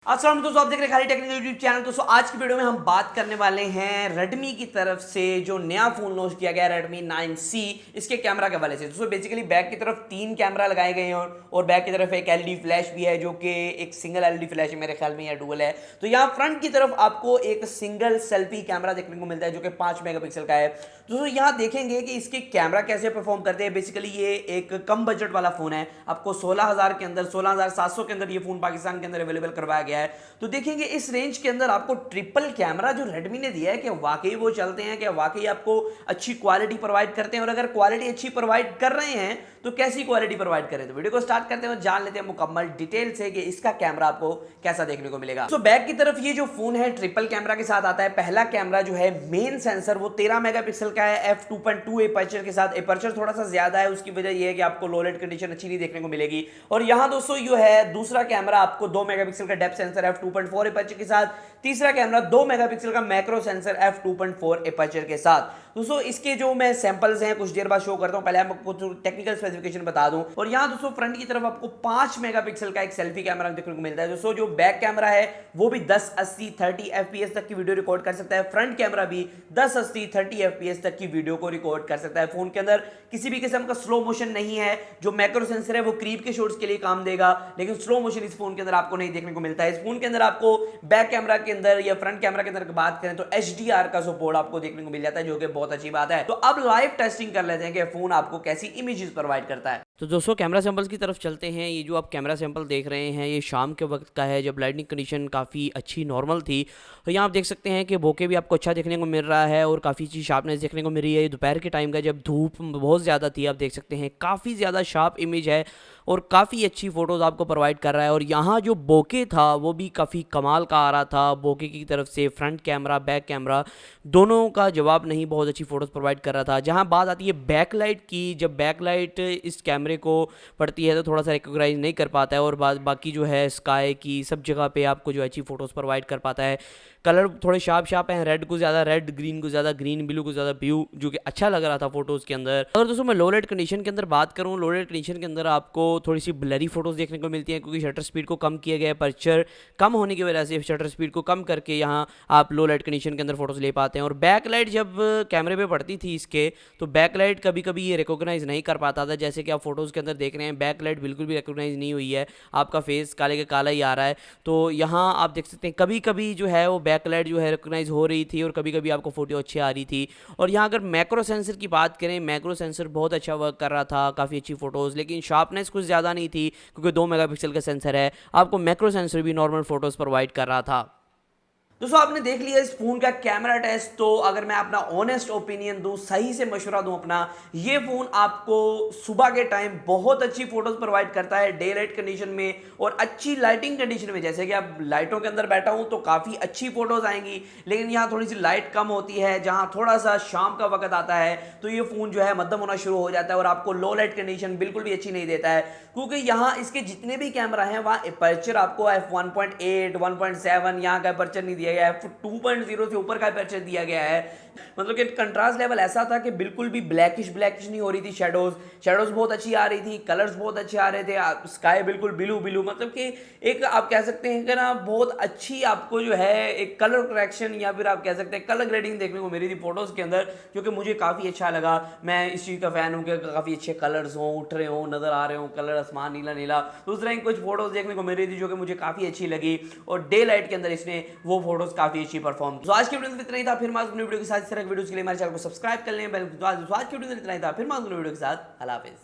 अस्सलाम दोस्तों, आप देख रहे हैं खाली टेक्निकल यूट्यूब चैनल। दोस्तों आज की वीडियो में हम बात करने वाले हैं Redmi की तरफ से जो नया फोन लॉन्च किया गया है Redmi 9C, इसके कैमरा के हवाले से। दोस्तों बेसिकली बैक की तरफ 3 कैमरा लगाए गए हैं और बैक की तरफ एक एलईडी फ्लैश भी है जो कि एक सिंगल एलईडी फ्लैश है मेरे ख्याल में, या डुअल है। तो यहाँ फ्रंट की तरफ आपको एक सिंगल सेल्फी कैमरा देखने को मिलता है जो कि 5 मेगापिक्सल का है। दोस्तों यहाँ देखेंगे कि इसके कैमरा कैसे परफॉर्म करते हैं। बेसिकली ये एक कम बजट वाला फोन है, आपको 16,000 के अंदर, 16,700 के अंदर ये फोन पाकिस्तान के अंदर अवेलेबल करवाया गया है। तो देखेंगे इस रेंज के अंदर आपको ट्रिपल कैमरा जो रेडमी ने दिया है कि वाकई वो चलते हैं, कि वाकई आपको अच्छी क्वालिटी प्रोवाइड करते हैं, और अगर क्वालिटी अच्छी प्रोवाइड कर रहे हैं तो कैसी क्वालिटी प्रोवाइड करें। तो वीडियो को स्टार्ट करते हैं और जान लेते हैं मुकम्मल डिटेल से कि इसका कैमरा आपको कैसा देखने को मिलेगा। तो बैक की तरफ ये जो फोन है ट्रिपल कैमरा के साथ आता है। पहला कैमरा जो है मेन सेंसर वो 13 मेगापिक्सल का है f2.2 एपर्चर के साथ। एपर्चर थोड़ा सा ज्यादा है, उसकी वजह यह है कि आपको लो लाइट कंडीशन अच्छी नहीं देखने को मिलेगी। और यहां दोस्तों जो है दूसरा कैमरा आपको 2 मेगापिक्सल का डेप्थ सेंसर f2.4 एपर्चर के साथ। तीसरा कैमरा 2 मेगापिक्सल का मैक्रो सेंसर f2.4 एपर्चर के साथ। दोस्तों इसके जो मैं सैंपल्स हैं कुछ देर बाद शो करता हूं, पहले आपको टेक्निकल स्पेसिफिकेशन बता दूं। और यहां दोस्तों फ्रंट की तरफ आपको 5 मेगापिक्सल का एक सेल्फी कैमरा देखने को मिलता है। दोस्तों जो बैक कैमरा है वो भी 1080 30 fps तक की वीडियो रिकॉर्ड कर सकता है। फ्रंट कैमरा भी 1080 30 fps तक की वीडियो को रिकॉर्ड कर सकता है। फोन के अंदर किसी भी किस्म का स्लो मोशन नहीं है। जो मैक्रो सेंसर है वो क्रीप के शॉट्स के लिए काम देगा, लेकिन स्लो मोशन इस फोन के अंदर आपको नहीं देखने को मिलता है। इस फोन के अंदर आपको बैक कैमरा के अंदर या फ्रंट कैमरा के अंदर बात करें तो HDR का सपोर्ट आपको देखने को मिल जाता है, जो कि बहुत अच्छी बात है। तो अब लाइव टेस्टिंग कर लेते हैं कि फोन आपको कैसी इमेजेस प्रोवाइड करता है। तो दोस्तों कैमरा सैंपल्स की तरफ चलते हैं। ये जो आप कैमरा सैंपल देख रहे हैं ये शाम के वक्त का है, जब लाइटिंग कंडीशन काफ़ी अच्छी नॉर्मल थी। तो यहाँ आप देख सकते हैं कि बोके भी आपको अच्छा देखने को मिल रहा है और काफ़ी अच्छी शार्पनेस देखने को मिल रही है। ये दोपहर के टाइम का जब धूप बहुत ज़्यादा थी, आप देख सकते हैं काफ़ी ज़्यादा शार्प इमेज है और काफ़ी अच्छी फ़ोटोज़ आपको प्रोवाइड कर रहा है। और यहाँ जो बोके था वो भी काफ़ी कमाल का आ रहा था। बोके की तरफ से फ्रंट कैमरा बैक कैमरा दोनों का जवाब नहीं, बहुत अच्छी फ़ोटोज़ प्रोवाइड कर रहा था। जहाँ बात आती है बैक लाइट की, जब बैक लाइट इस कैमरे को पड़ती है तो थोड़ा सा रिकॉग्नाइज नहीं कर पाता है, और बाकी जो है स्काई की सब जगह पे आपको जो अच्छी फ़ोटोज़ प्रोवाइड कर पाता है। कलर थोड़े शार्प हैं, रेड को ज़्यादा रेड, ग्रीन को ज़्यादा ग्रीन, ब्लू को ज़्यादा ब्लू, जो कि अच्छा लग रहा था फोटोज़ के अंदर। अगर दोस्तों मैं लो लाइट कंडीशन के अंदर बात करूँ, लो लाइट कंडीशन के अंदर आपको थोड़ी सी ब्लरी फोटोज़ देखने को मिलती हैं, क्योंकि शटर स्पीड को कम किया गया है। अपर्चर कम होने की वजह से शटर स्पीड को कम करके यहाँ आप लो लाइट कंडीशन के अंदर फोटोज़ ले पाते हैं। और बैक लाइट जब कैमरे पे पड़ती थी इसके, तो बैक लाइट कभी कभी ये रिकॉग्नाइज नहीं कर पाता था। जैसे कि आप फोटोज़ के अंदर देख रहे हैं बैक लाइट बिल्कुल भी रिकॉग्नाइज नहीं हुई है, आपका फेस काले का काला ही आ रहा है। तो यहाँ आप देख सकते हैं कभी कभी जो है वो बैक लाइट जो है रिकॉग्नाइज हो रही थी और कभी कभी आपको फोटो अच्छी आ रही थी। और यहाँ अगर मैक्रो सेंसर की बात करें, मैक्रो सेंसर बहुत अच्छा वर्क कर रहा था, काफ़ी अच्छी फोटोज़, लेकिन शार्पनेस कुछ ज़्यादा नहीं थी क्योंकि 2 मेगापिक्सल का सेंसर है। आपको मैक्रो सेंसर भी नॉर्मल फोटोज़ प्रोवाइड कर रहा था। दोस्तों आपने देख लिया इस फोन का कैमरा टेस्ट। तो अगर मैं अपना ऑनेस्ट ओपिनियन दूं, सही से मशवरा दूं अपना, ये फोन आपको सुबह के टाइम बहुत अच्छी फोटोज प्रोवाइड करता है डे लाइट कंडीशन में और अच्छी लाइटिंग कंडीशन में। जैसे कि आप लाइटों के अंदर बैठा हूं तो काफ़ी अच्छी फोटोज आएंगी, लेकिन यहाँ थोड़ी सी लाइट कम होती है। जहाँ थोड़ा सा शाम का वक्त आता है तो ये फोन जो है मध्यम होना शुरू हो जाता है और आपको लो लाइट कंडीशन बिल्कुल भी अच्छी नहीं देता है, क्योंकि यहाँ इसके जितने भी कैमरा हैं वहाँ अपर्चर आपको f1.8 1.7 यहाँ का अपर्चर नहीं दिया गया है, 2.0 से ऊपर का अपर्चर दिया गया है। मतलब कि कंट्रास्ट लेवल ऐसा था कि बिल्कुल भी ब्लैकिश नहीं हो रही थी। शेडोज बहुत अच्छी आ रही थी, कलर्स बहुत अच्छे आ रहे थे, स्काई बिल्कुल ब्लू, मतलब कि एक आप कह सकते हैं कि ना बहुत अच्छी आपको जो है एक कलर करेक्शन या फिर आप कह सकते हैं कलर ग्रेडिंग देखने को मिली थी फोटोज के अंदर, जो कि मुझे काफ़ी अच्छा लगा। मैं इस चीज़ का फैन हूँ कि काफ़ी अच्छे कलर्स हों, उठ रहे हों, नज़र आ रहे हों, कलर आसमान नीला नीला। तो उस तरह की कुछ फोटोज देखने को मिल रही थी जो कि मुझे काफ़ी अच्छी लगी, और डे लाइट के अंदर इसने वो फोटोज काफ़ी अच्छी परफॉर्म। तो आज की वीडियो में इतना ही था। फिर मैं वीडियो के साथ इस तरह की वीडियोस के लिए हमारे चैनल को सब्सक्राइब कर लें। आज की वीडियो में इतना ही था। फिर मैं वीडियो के साथ। अल्लाह हाफिज़।